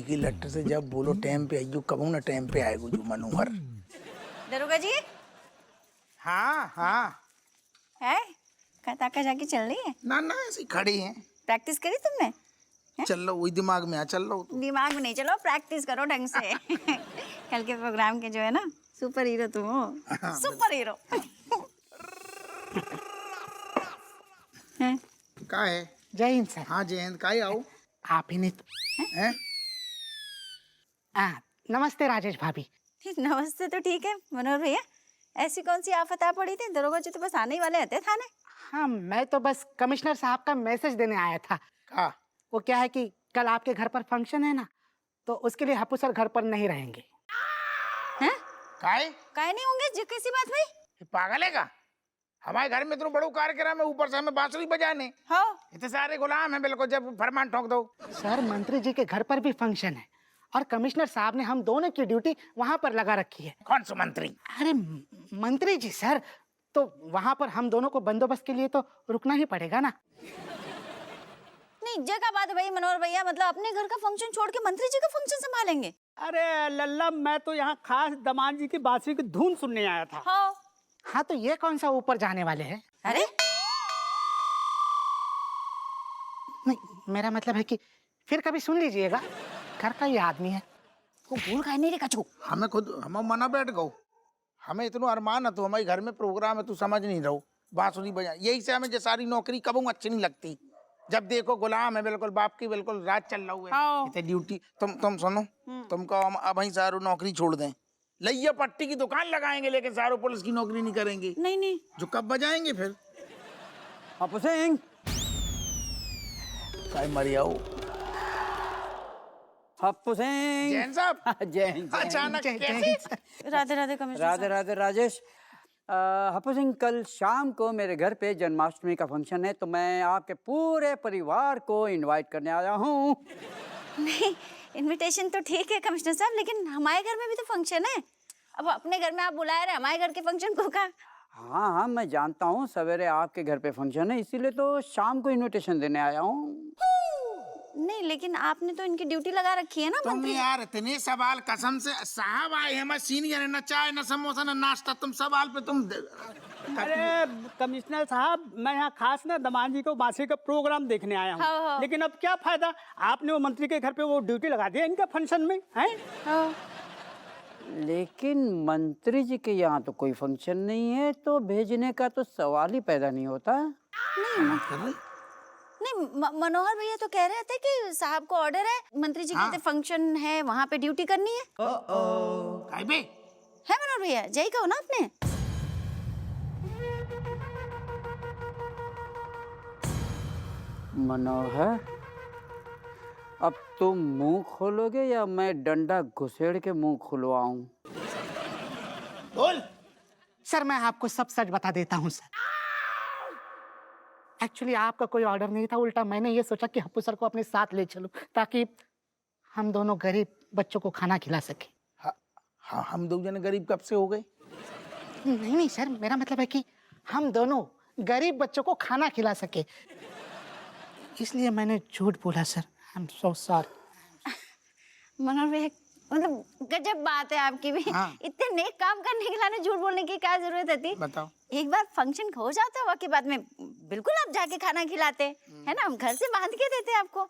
की लट्ट से जब बोलो टाइम पे आइयो, कबू ना टाइम पे आएगो जो मनोहर। दरोगा जी हाँ हाँ। है कहाँ तक जाके चल रही है? ना ना ऐसी खड़ी हैं। प्रैक्टिस करी तुमने? चल लो वही दिमाग में आ, चल लो तू। दिमाग में नहीं, चलो प्रैक्टिस करो ढंग से। कल के प्रोग्राम के जो है ना, सुपर हीरो तुम हो, सुपर हीरो। हैं? का है? जय हिंद सर। हाँ जयंत का ही आओ। आप ही ने हैं? नमस्ते राजेश भाभी। नमस्ते तो ठीक है मनोहर भैया, ऐसी कौन सी आफत आ पड़ी थी? दरोगा जी तो बस आने ही वाले थे थाने। हाँ, मैं तो बस कमिश्नर साहब का मैसेज देने आया था। का? वो क्या है कि कल आपके घर पर फंक्शन है ना, तो उसके लिए हप्पू सर घर पर नहीं रहेंगे। हैं? काहे? काहे नहीं होंगे जी? कैसी बात भाई? ये पागल है का? हमारे घर में इतना बड़ो कार्यक्रम है, ऊपर से हमें बांसुरी बजाने। हाँ। इतने सारे गुलाम हैं, बिल्कुल जब फरमान ठोक दो। सर मंत्री जी के घर पर भी फंक्शन है और कमिश्नर साहब ने हम दोनों की ड्यूटी वहाँ पर लगा रखी है। कौन सा मंत्री? अरे मंत्री जी सर, तो वहाँ पर हम दोनों को बंदोबस्त के लिए तो रुकना ही पड़ेगा ना। नहीं जगह बात है भाई मनोहर भैया, मतलब अपने घर का फंक्शन छोड़ के मंत्री जी का फंक्शन संभालेंगे? अरे लल्ला, मैं तो यहाँ खास दामाद जी की बांसुरी की धुन सुनने आया था। हाँ। हाँ, तो ये कौन सा ऊपर जाने वाले हैं? अरे नहीं, मेरा मतलब है कि फिर कभी सुन लीजिएगा, घर का ही आदमी है। वो भूल खाए नहीं रे कचू। हमें खुद हम मना बैठ गो। हमें इतना अरमान है, तो हमारे घर में प्रोग्राम है, तू समझ नहीं रहो। बांसुरी बजा, यही से हमें सारी नौकरी कबू अच्छी नहीं लगती। जब देखो गुलाम है, बिल्कुल बाप की बिल्कुल राज चल रहा है। हाँ। इतने ड्यूटी तुम सुनो, तुमको हम अब ही सारू नौकरी छोड़ दें, लइया पट्टी की दुकान लगाएंगे, लेकिन सारू पुलिस की नौकरी नहीं करेंगे। नहीं नहीं, जो कब बजाएंगे फिर? हप्पू सिंह, काय मरियाओ हप्पू सिंह। जैन साहब। जय हिंद, जय हिंद। अचानक कैसे? राधे राधे कमिश्नर राधे राधे राजेश। हप्पू सिंह, कल शाम को मेरे घर पे जन्माष्टमी का फंक्शन है, तो मैं आपके पूरे परिवार को इनवाइट करने आया हूँ। नहीं, इनविटेशन तो ठीक है कमिश्नर साहब, लेकिन हमारे घर में भी तो फंक्शन है। अब अपने घर में आप बुलाए रहे, हमारे घर के फंक्शन को का? हाँ हाँ, मैं जानता हूँ सवेरे आपके घर पे फंक्शन है, इसीलिए तो शाम को इनविटेशन देने आया हूँ। नहीं, लेकिन आपने तो इनकी ड्यूटी लगा रखी है ना तुम मंत्री। यार इतने सवाल, कसम से साहब आए हैं, मैं सीनियर है, न चाय न समोसा न नाश्ता, तुम सवाल पे तुम। अरे कमिश्नर साहब, मैं यहाँ खास ना दामाद जी को बांसुरी का प्रोग्राम देखने आया हाँ, हूँ। हाँ। लेकिन अब क्या फायदा, आपने वो मंत्री के घर पे वो ड्यूटी लगा दिया इनका फंक्शन में है। हाँ। लेकिन मंत्री जी के यहाँ तो कोई फंक्शन नहीं है, तो भेजने का तो सवाल ही पैदा नहीं होता। नहीं, मनोहर भैया तो कह रहे थे कि साहब को ऑर्डर है, मंत्री जी कहते फंक्शन है, वहाँ पे ड्यूटी करनी है। काय बे? है मनोहर भैया, यही कहो ना आपने। मनोहर, अब तुम मुंह खोलोगे या मैं डंडा घुसेड़ के मुंह खुलवाऊं? बोल। सर मैं आपको सब सच बता देता हूँ सर। एक्चुअली आपका कोई ऑर्डर नहीं था, उल्टा मैंने ये सोचा कि हप्पू सर को अपने साथ ले चलूं, ताकि हम दोनों गरीब बच्चों को खाना खिला सके। हाँ, हम दो जने गरीब कब से हो गए? नहीं नहीं सर, मेरा मतलब है कि हम दोनों गरीब बच्चों को खाना खिला सके, इसलिए मैंने झूठ बोला sir. I am so sorry. Manohar भैया, मतलब गजब बात है आपकी भी। हाँ। इतने नेक काम करने के लिए झूठ बोलने की क्या जरूरत थी? बताओ। एक बार फंक्शन हो जाता है, के बाद में बिल्कुल आप जाके खाना खिलाते है ना, हम घर से बांध के देते आपको।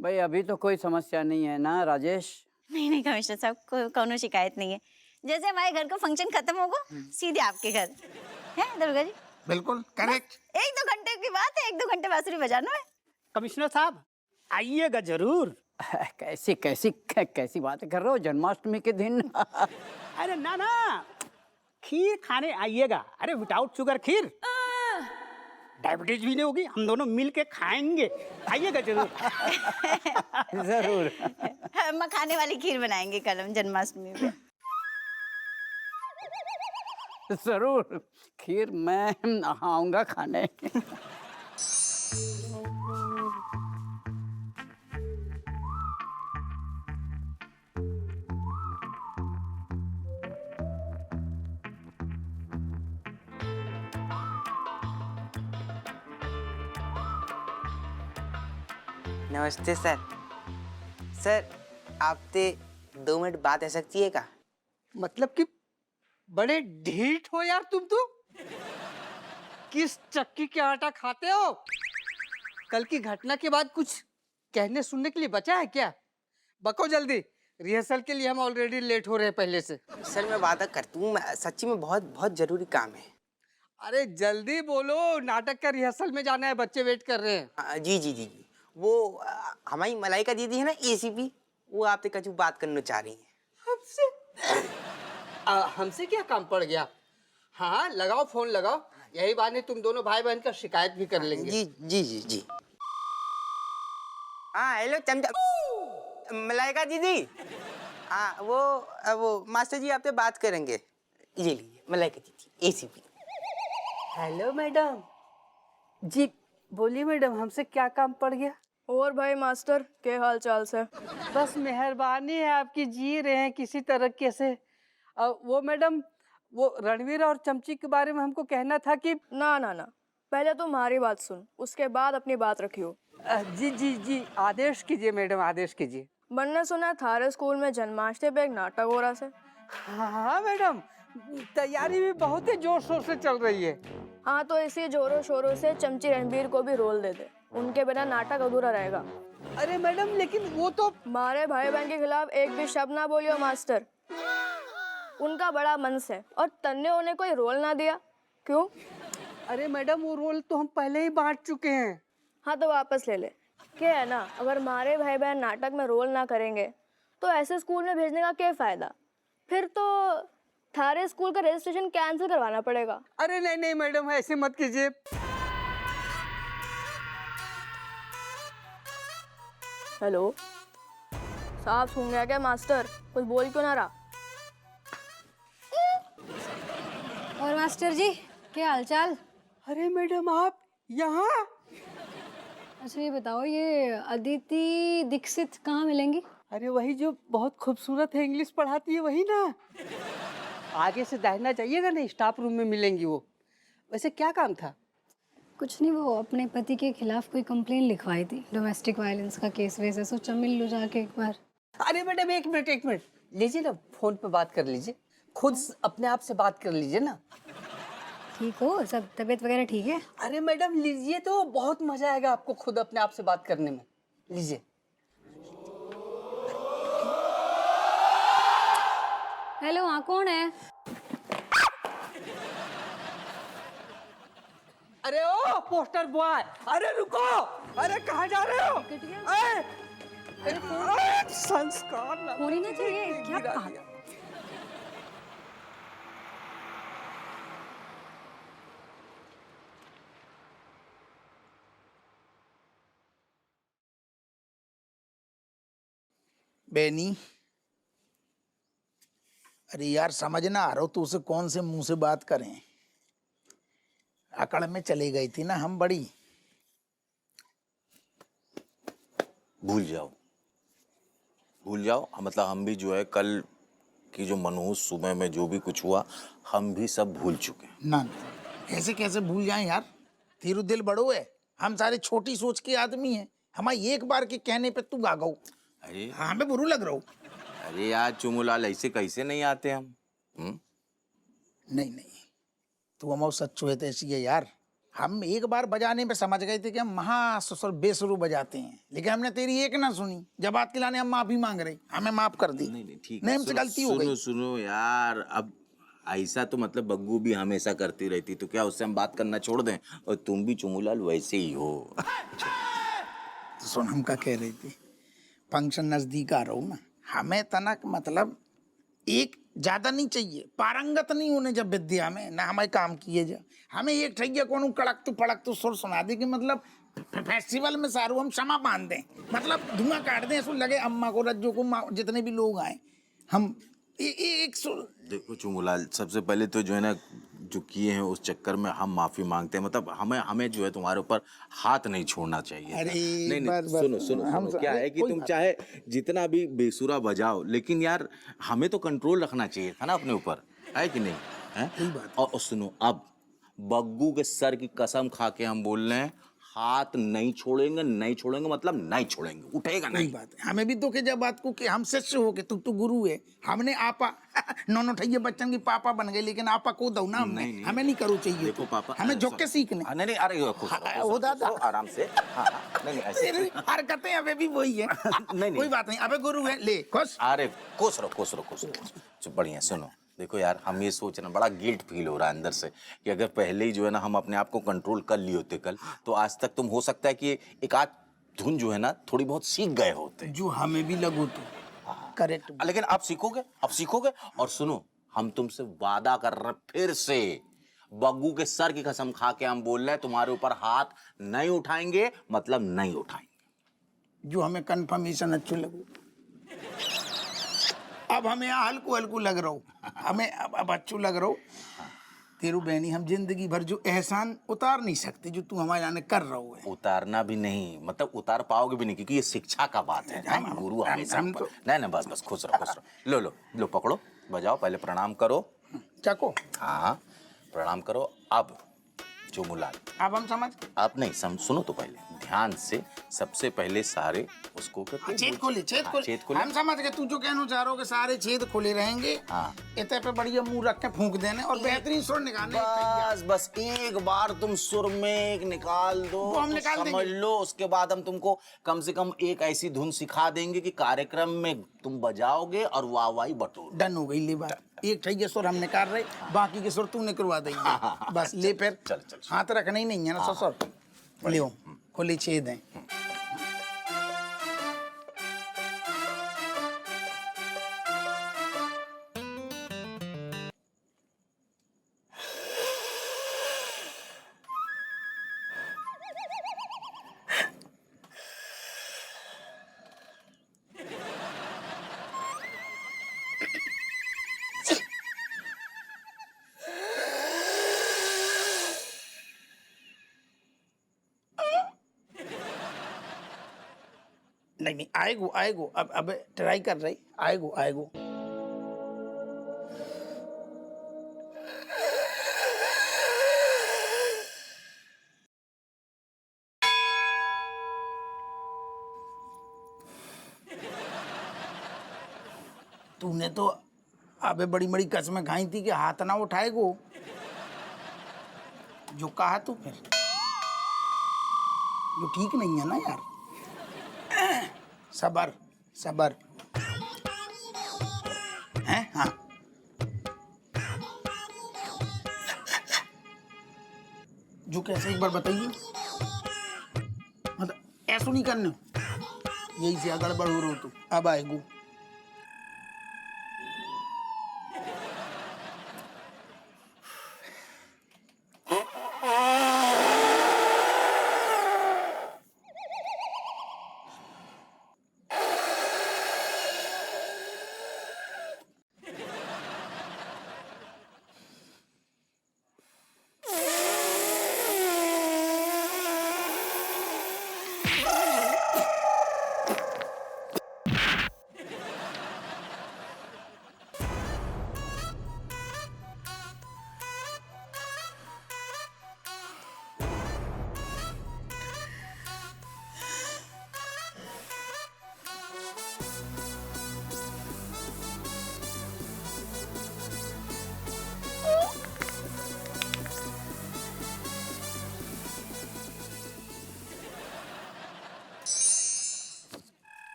भाई अभी तो कोई समस्या नहीं है ना राजेश? नहीं नहीं कमिश्नर साहब, कोनो शिकायत नहीं है। जैसे हमारे घर का फंक्शन खत्म होगा, सीधे आपके घर है दुर्गा जी। बिल्कुल करेक्ट। 1-2 घंटे की बात है, 1-2 घंटे बांसुरी बजाना है। कमिश्नर साहब आइएगा जरूर। कैसी कैसी कैसी बातें कर रहे हो जन्माष्टमी के दिन? अरे ना ना, खीर खाने आइएगा। अरे विदाउट शुगर खीर, डायबिटीज भी नहीं होगी, हम दोनों मिल के खाएंगे। आइएगा जरूर। जरूर। मखाने वाली खीर बनाएंगे कल हम जन्माष्टमी पे। जरूर, खीर मैं आऊंगा खाने। नमस्ते सर। सर आपसे 2 मिनट बात है सकती है का? मतलब कि बड़े ढीठ हो यार तुम तो। किस चक्की के आटा खाते हो? कल की घटना के बाद कुछ कहने सुनने के लिए बचा है क्या? बको जल्दी, रिहर्सल के लिए हम ऑलरेडी लेट हो रहे हैं पहले से। सर मैं वादा करता हूँ, सच्ची में बहुत बहुत जरूरी काम है। अरे जल्दी बोलो, नाटक का रिहर्सल में जाना है, बच्चे वेट कर रहे हैं। जी जी जी जी, वो हमारी मलाइका दीदी है ना एसीपी, वो आपसे कुछ बात करना चाह रही है। हमसे? हमसे क्या काम पड़ गया? हाँ लगाओ फोन लगाओ, यही बहाने तुम दोनों भाई बहन का शिकायत भी कर लेंगे। जी जी जी जी। हाँ हेलो चमचा, मलाइका दीदी। हाँ वो मास्टर जी आपसे बात करेंगे। ये लीजिए मलाइका दीदी एसीपी। हेलो मैडम जी, बोलिए मैडम, हमसे क्या काम पड़ गया? और भाई मास्टर के हाल चाल से? बस मेहरबानी है आपकी, जी रहे हैं किसी तरीके से। वो मैडम, वो रणवीर और चमची के बारे में हमको कहना था कि ना ना ना, पहले तुम हमारी बात सुन, उसके बाद अपनी बात रखियो। जी जी जी, आदेश कीजिए मैडम, आदेश कीजिए। बनने सुना थारे स्कूल में जन्माष्टमी पे एक नाटक हो रहा है। हाँ मैडम, तैयारी भी बहुत ही जोर शोर से चल रही है। हाँ तो इसी जोरों शोरों से चमची रणबीर को भी रोल दे दे, उनके बिना नाटक अधूरा रहेगा। अरे मैडम लेकिन वो तो मारे भाई बहन के खिलाफ एक भी शब्द ना बोलियो मास्टर, उनका बड़ा मनस है और तन्ने उन्हें कोई रोल ना दिया क्यों? अरे मैडम वो रोल तो हम पहले ही बांट चुके हैं। हाँ तो वापस ले ले। क्या है ना, अगर मारे भाई बहन नाटक में रोल ना करेंगे तो ऐसे स्कूल में भेजने का क्या फायदा? फिर तो थारे स्कूल का रजिस्ट्रेशन कैंसिल करवाना पड़ेगा। अरे नहीं नहीं मैडम, ऐसे मत कीजिए। हेलो, साफ सुन गया क्या मास्टर? कुछ बोल क्यों ना रहा? और मास्टर जी क्या हालचाल? अरे मैडम आप यहाँ? अच्छा ये बताओ, ये अदिति दीक्षित कहाँ मिलेंगी? अरे वही जो बहुत खूबसूरत है, इंग्लिश पढ़ाती है, वही ना। आगे से दाहिना जाइएगा ना, स्टाफ रूम में मिलेंगी वो। वैसे क्या काम था? कुछ नहीं, वो अपने पति के खिलाफ कोई कंप्लेन लिखवाई थी, डोमेस्टिक वायलेंस का केस वैसे, सोचा मिल लो जाके एक बार। अरे मैडम एक मिनट लीजिए ना, फोन पे बात कर लीजिए, खुद अपने आप से बात कर लीजिए ना। ठीक हो सब, तबीयत वगैरह ठीक है? अरे मैडम लीजिए तो बहुत मजा आएगा आपको खुद अपने आप से बात करने में, लीजिए। हेलो, हाँ कौन है? अरे ओ पोस्टर बॉय, अरे रुको, अरे कहाँ जा रहे हो? अरे संस्कार ना होनी ना चाहिए क्या? गिरा दिया। बेनी, अरे यार समझ ना आ रहा हो तू उसे कौन से मुंह से बात करें। अकड़ में चली गई थी ना हम बड़ी। भूल जाओ भूल जाओ, मतलब हम भी जो है कल की जो मनहूस सुबह में जो भी कुछ हुआ हम भी सब भूल चुके हैं। ना ऐसे कैसे भूल जाएं यार, तेरू दिल बड़ो है, हम सारे छोटी सोच के आदमी हैं। हमारे एक बार के कहने पे तू गागो। अरे हाँ हमें बुरू लग रहा हो। अरे यार चुमुलाल, ऐसे कैसे नहीं आते हम? नहीं नहीं, तू हमारे सच्चो है तो ऐसी है यार। हम एक बार बजाने पे समझ गए थे कि हम महासुसर बेसुरु बजाते हैं, लेकिन हमने तेरी एक ना सुनी। जब बात के लाने हम माफी मांग रहे, हमें माफ कर दी। नहीं ठीक नहीं है, हमसे गलती हो गई। सुनो यार, अब ऐसा तो मतलब बग्गू भी हमेशा करती रहती, तो क्या उससे हम बात करना छोड़ दें? और तुम भी चुमुलाल वैसे ही हो। तो सुन, हम क्या कह रहे थे, फंक्शन नजदीक आ रहा हूँ ना, हमें तनक मतलब एक ज्यादा नहीं चाहिए, पारंगत नहीं होने जब विद्या में ना हमें काम किए जा। हमें एक ठैया कौन कड़क तू फड़क तू सुर सुना दे कि मतलब फेस्टिवल में सारू हम क्षमा बांध दें, मतलब धुआं काट दें, ऐसा लगे अम्मा को रज्जो को जितने भी लोग आए हम एक सुर। देखो चुमुलाल, सबसे पहले तो जो है ना, जो किए हैं उस चक्कर में हम माफी मांगते हैं। मतलब हमें जो है तुम्हारे ऊपर हाथ नहीं छोड़ना चाहिए। अरे नहीं बस, सुनो क्या है कि तुम चाहे जितना भी बेसुरा बजाओ, लेकिन यार हमें तो कंट्रोल रखना चाहिए था ना अपने ऊपर, है कि नहीं? है? और सुनो, अब बग्गू के सर की कसम खा के हम बोल रहे हैं, हाथ नहीं छोड़ेंगे, नहीं छोड़ेंगे मतलब नहीं छोड़ेंगे, उठेगा सही नहीं। बात है। हमें भी दुख है जब बात को कि हम शिष्य हो के तू गुरु है, हमने आपा नौनो ठैये बच्चन की पापा बन गए, लेकिन आपा को दो ना हमने, नहीं, नहीं। हमें नहीं करो चाहिए। देखो पापा, हमें झुक के सीखने। नहीं नहीं, अरे खुश रहो, वो दादा। खुश रहो, आराम से। हाँ, हाँ, नहीं नहीं ऐसे तेरी हरकतें अबे भी वही है। नहीं। कोई बात नहीं, अबे गुरु है, ले खुश। अरे खुश रहो, खुश रहो, खुश रहो। चुप, बढ़िया। सुनो, देखो यार, हम ये सोच रहे हैं, बड़ा गिल्ट फील हो रहा है अंदर से कि अगर पहले ही जो है ना हम अपने आप को कंट्रोल कर लिए होते कल, तो आज तक तुम हो सकता है कि एक आध धुन जो है ना थोड़ी बहुत सीख गए होते। जो हमें भी लगो तो करेक्ट। लेकिन अब सीखोगे, अब सीखोगे। और सुनो, हम तुमसे वादा कर रहे हैं फिर से, बग्गू के सर की कसम खा के हम बोल रहे हैं, तुम्हारे ऊपर हाथ नहीं उठाएंगे, मतलब नहीं उठाएंगे। जो हमें कंफर्मेशन अच्छू लगो। अब हमें यहाँ हल्कू हल्कू लग रहा हो, हमें अब अच्छू लग रहा हो। तेरू बहनी हम जिंदगी भर जो एहसान उतार नहीं सकते जो तू हमारे जाने कर रहा हो। उतारना भी नहीं, मतलब उतार पाओगे भी नहीं, क्योंकि ये शिक्षा का बात है। गुरु हमेशा हम ऊपर। तो- नहीं बस बस, खुश रहो, खुश रहो। लो लो लो, पकड़ो, बजाओ, पहले प्रणाम करो। चको हाँ, प्रणाम करो। अब जो मुलाल, अब हम समझ। आप नहीं सुनो तो पहले ध्यान से, सबसे पहले सारे उसको करके छेद खोले, छेद हाँ, खोले। छेद खोले। हम समझ गए, तू जो कहना चाह रहा हो कि सारे छेद खोले रहेंगे। हाँ। इतने पे बढ़िया मुंह रख के फूंक देने और बेहतरीन सुर निकालने। बस बस एक बार तुम सुर में एक निकाल दो, वो हम तो निकाल समझ देंगे। लो। उसके बाद हम तुमको कम से कम एक ऐसी धुन सिखा देंगे कि कार्यक्रम में तुम बजाओगे और वाहवाही बटोर। डन हो गई ले बात। एक ठैये सुर हम निकाल रहे, बाकी के सुर तू निकलवा देंगे। बस ले फिर। चल। हाथ रखना ही नहीं है ना ससुर। ले खोले छेद हैं। नहीं आएगो अब ट्राई कर रही। आएगो तूने तो अबे बड़ी बड़ी कसमें खाई थी कि हाथ ना उठाएगो। जो कहा तू फिर जो ठीक नहीं है ना यार। सबर हैं। हाँ जो कैसे एक बार बताइए, मतलब ऐसा नहीं करना, यही से गड़बड़ हो रहा हो तो अब आएगो।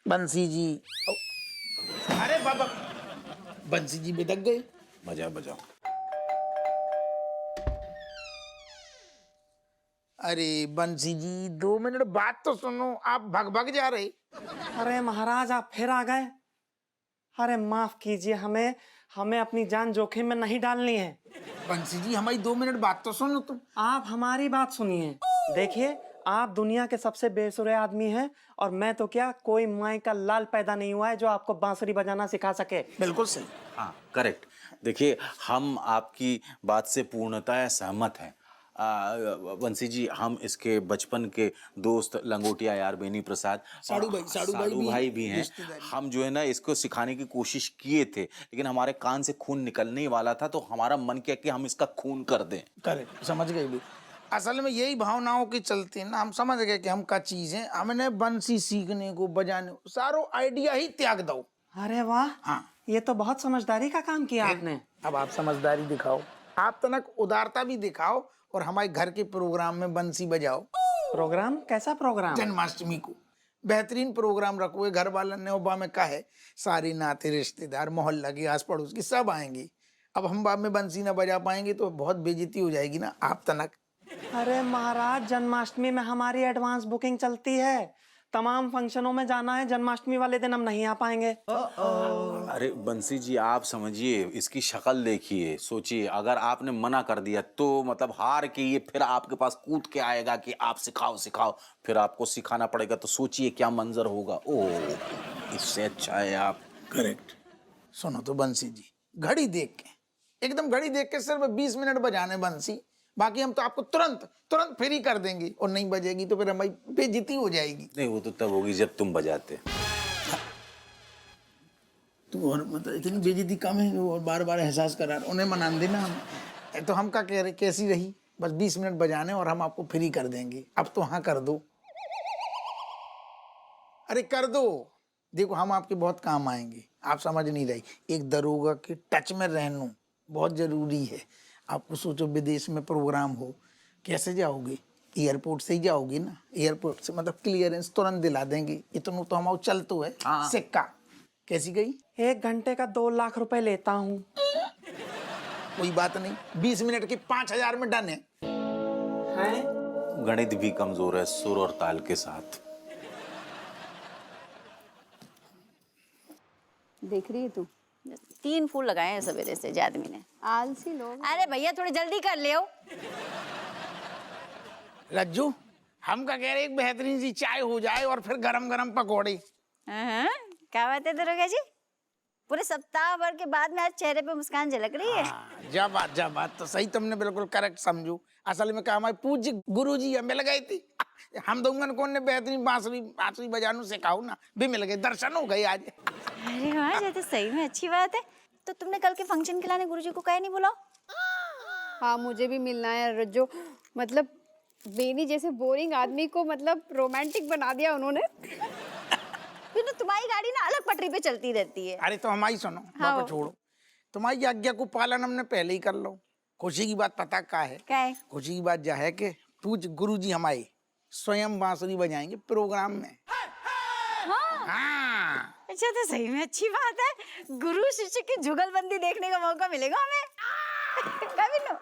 बंसी जी। अरे बाबा, बंसी जी बिदक गए। बजाओ। अरे बंसी जी 2 मिनट बात तो सुनो, आप भग जा रहे। अरे महाराज, आप फिर आ गए। अरे माफ कीजिए, हमें अपनी जान जोखिम में नहीं डालनी है। बंसी जी हमारी 2 मिनट बात तो सुनो तुम। आप हमारी बात सुनिए। देखिए, आप दुनिया के सबसे बेसुरे आदमी हैं और मैं तो क्या, कोई माई का लाल पैदा नहीं हुआ है जो आपको बांसुरी बजाना सिखा सके। बिल्कुल सही। हाँ करेक्ट। देखिए, हम आपकी बात से पूर्णतः सहमत हैं। बंसी जी, हम इसके बचपन के दोस्त लंगोटिया यार बेनी प्रसाद साड़ू भाई, साड़ू भाई भी हैं। रिश्तेदारी। हम जो है ना इसको सिखाने की कोशिश किए थे, लेकिन हमारे कान से खून निकलने ही वाला था, तो हमारा मन किया कि हम इसका खून कर दें। करेक्ट, समझ गए भी। असल में यही भावनाओं की चलती है ना, हम समझ गए कि हम का चीज है, हमने बंसी सीखने को, बजाने को, सारो आइडिया ही त्याग दो। अरे वाह, हाँ, ये तो बहुत समझदारी का काम किया आपने। अब आप समझदारी दिखाओ, आप तनक उदारता भी दिखाओ और हमारे घर के प्रोग्राम में बंसी बजाओ। प्रोग्राम? कैसा प्रोग्राम? जन्माष्टमी को बेहतरीन प्रोग्राम रखो। घर वालों ने ओबा में कहा है, सारे नाते रिश्तेदार मोहल्ला के आस पड़ोस की सब आएंगे। अब हम बाद में बंसी ना बजा पाएंगे तो बहुत बेइज्जती हो जाएगी ना आप तनक। अरे महाराज, जन्माष्टमी में हमारी एडवांस बुकिंग चलती है, तमाम फंक्शनों में जाना है, जन्माष्टमी वाले दिन हम नहीं आ पाएंगे। अरे बंसी जी, आप समझिए, इसकी शक्ल देखिए, सोचिए, अगर आपने मना कर दिया तो मतलब हार के ये फिर आपके पास कूद के आएगा कि आप सिखाओ सिखाओ, फिर आपको सिखाना पड़ेगा, तो सोचिए क्या मंजर होगा। ओह, इससे अच्छा है आप। करेक्ट। सुनो तो बंसी जी, घड़ी देख के, एकदम घड़ी देख के सिर्फ 20 मिनट बजाने बंसी, बाकी हम तो आपको तुरंत तुरंत फ्री कर देंगे, और नहीं बजेगी तो फिर हमारी बेइज्जती हो जाएगी। नहीं, वो तो तब होगी जब तुम बजाते। तो और मतलब इतनी बेइज्जती कम है और बार बार एहसास करा रहे, उन्हें मना देना हम। तो हम क्या कह रहे, कैसी रही, बस 20 मिनट बजाने और हम आपको फ्री कर देंगे। अब तो हाँ कर दो, अरे कर दो। देखो हम आपके बहुत काम आएंगे, आप समझ नहीं रही, एक दरोगा के टच में रहना बहुत जरूरी है। आपको सोचो विदेश में प्रोग्राम हो, कैसे जाओगे, एयरपोर्ट से ही जाओगे ना, एयरपोर्ट से मतलब क्लियरेंस तुरंत दिला देंगे, इतना तो हमारा चल तो है। सिक्का कैसी गई? 1 घंटे का 2 लाख रुपए लेता हूँ। कोई बात नहीं, 20 मिनट के 5000 में डन है। गणित भी कमजोर है सुर और ताल के साथ। देख रही है तू, 3 फूल लगाए हैं सवेरे से आदमी ने। आलसी लोग। अरे भैया थोड़ी जल्दी कर ले। लज्जू, हम का कह रहे एक बेहतरीन सी चाय हो जाए और फिर गरम गरम पकौड़े। क्या बात है दरोगा जी, पूरे सप्ताह भर के बाद में आज चेहरे पे मुस्कान झलक रही है। जब बात तो सही, तुमने बिल्कुल करेक्ट समझू। असल में क्या, हमारे पूज्य गुरुजी मिल गए थे, हम दोनों कौन ने बेहतरीन बांसुरी बजानू सिखाओ ना, भी मिल गए, दर्शन हो गए आज। अरे वाह, ये तो सही में अच्छी बात है। तो तुमने कल के फंक्शन के लाने गुरुजी को काहे नहीं बुलाओ? हाँ, मुझे भी मिलना है रज्जो। मतलब बेनी जैसे बोरिंग आदमी को मतलब रोमांटिक बना दिया उन्होंने। फिर तो तुम्हारी गाड़ी ना अलग पटरी पे चलती रहती है। अरे तो हमारी सुनो, बापा छोड़ो, तुम्हारी आज्ञा को पालन हमने पहले ही कर लो। खुशी की बात पता क्या है? क्या है? खुशी की बात यह है कि पूज्य गुरुजी हमारे स्वयं बांसुरी बजाएंगे प्रोग्राम में। हाँ। अच्छा, तो सही में अच्छी बात है, गुरु शिष्य की जुगलबंदी देखने का मौका मिलेगा हमें।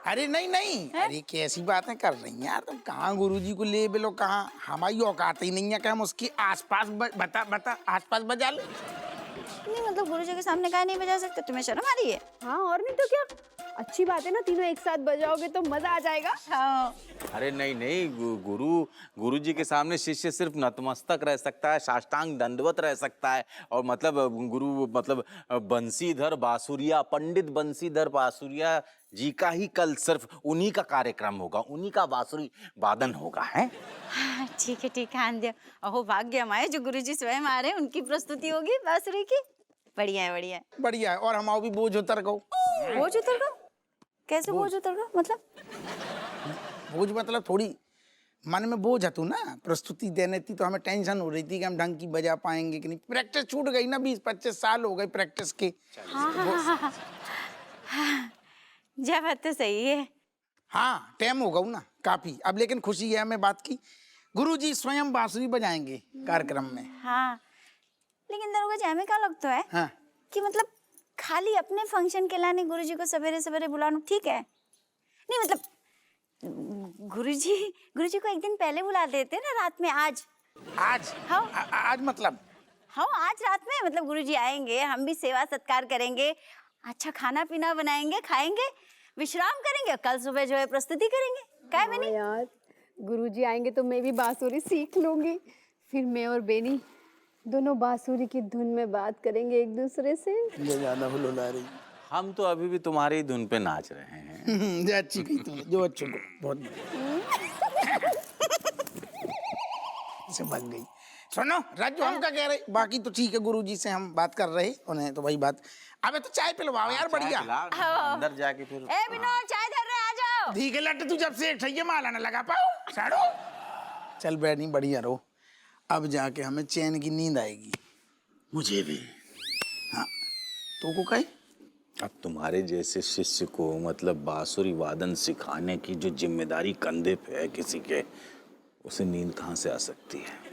अरे नहीं, अरे कैसी बातें कर रही हैं यार तुम, कहाँ गुरुजी को ले बेलो, कहाँ हमारी औकात ही नहीं है कि हम उसके आसपास बता आसपास बजा ले। नहीं मतलब गुरुजी के सामने काहे नहीं बजा सकते, तुम्हें शर्म आ रही है? हाँ, और नहीं तो क्या, अच्छी बात है ना, तीनों एक साथ बजाओगे तो मजा आ जाएगा। हाँ। अरे नहीं, गुरु जी के सामने शिष्य सिर्फ नतमस्तक रह सकता है, साष्टांग दंडवत रह सकता है, और मतलब गुरु मतलब बंसीधर बांसुरिया, पंडित बंसीधर बांसुरिया जी का ही कल सिर्फ उन्हीं का कार्यक्रम होगा, उन्हीं का बांसुरी वादन होगा। है ठीक है, आंध्य। अहो भाग्य हमारे जो गुरुजी स्वयं आ रहे हैं, उनकी प्रस्तुति होगी बांसुरी की। बढ़िया है। और हमारा भी बोझ उतर गो। बोझ उतर गो? कैसे बोझ उतर गो? मतलब बोझ मतलब थोड़ी मन में बोझ हतू ना, प्रस्तुति देने थी तो हमें टेंशन हो रही थी कि हम ढंग की बजा पाएंगे कि नहीं। प्रैक्टिस छूट गई ना, 20-25 साल हो गए प्रैक्टिस के। हाँ, जब बात तो सही है। हाँ, टाइम हो गया ना काफी अब, लेकिन खुशी है हमें बात की, गुरुजी स्वयं बांसुरी बजाएंगे कार्यक्रम में। हाँ, लेकिन दरोगा जी हमें क्या लगता है? हाँ। कि मतलब खाली अपने फंक्शन के लाने गुरुजी को सवेरे सवेरे बुलाना ठीक है? नहीं मतलब गुरुजी को एक दिन पहले बुला देते ना, रात में। आज हाँ। आज मतलब हाँ, आज रात में मतलब गुरुजी आएंगे, हम भी सेवा सत्कार करेंगे, अच्छा खाना पीना बनाएंगे, खाएंगे, विश्राम करेंगे, कल सुबह जो है प्रस्तुति करेंगे। क्या है बेनी? यार, गुरुजी आएंगे तो मैं भी बांसुरी सीख लूंगी, फिर मैं और बेनी दोनों बांसुरी की धुन में बात करेंगे एक दूसरे से। ये ज्यादा हुलहुला रही। हम तो अभी भी तुम्हारी धुन पे नाच रहे हैं। जो अच्छी कही तूने, जो अच्छी को बहुत बढ़िया। से भाग गई। सुनो राजू, हम क्या कह रहे, बाकी तो ठीक है, गुरुजी से हम बात कर रहे, उन्हें तो वही बात। अबे तो चाय पिलवाओ यार, बढ़िया। अंदर जाके फिर ए विनोद, चाय धर रहे, आ जाओ। ठीक है लट्टू, तू जब से एक ठैया माला न लगा पाओ साड़ो। चल बैठी, बढ़िया रहो, अब जाके हमें चैन की नींद आएगी। मुझे भी। हाँ तो को कहे, अब तुम्हारे जैसे शिष्य को मतलब बांसुरी वादन सिखाने की जो जिम्मेदारी कंधे पे है किसी के, उसे नींद कहाँ से आ सकती है।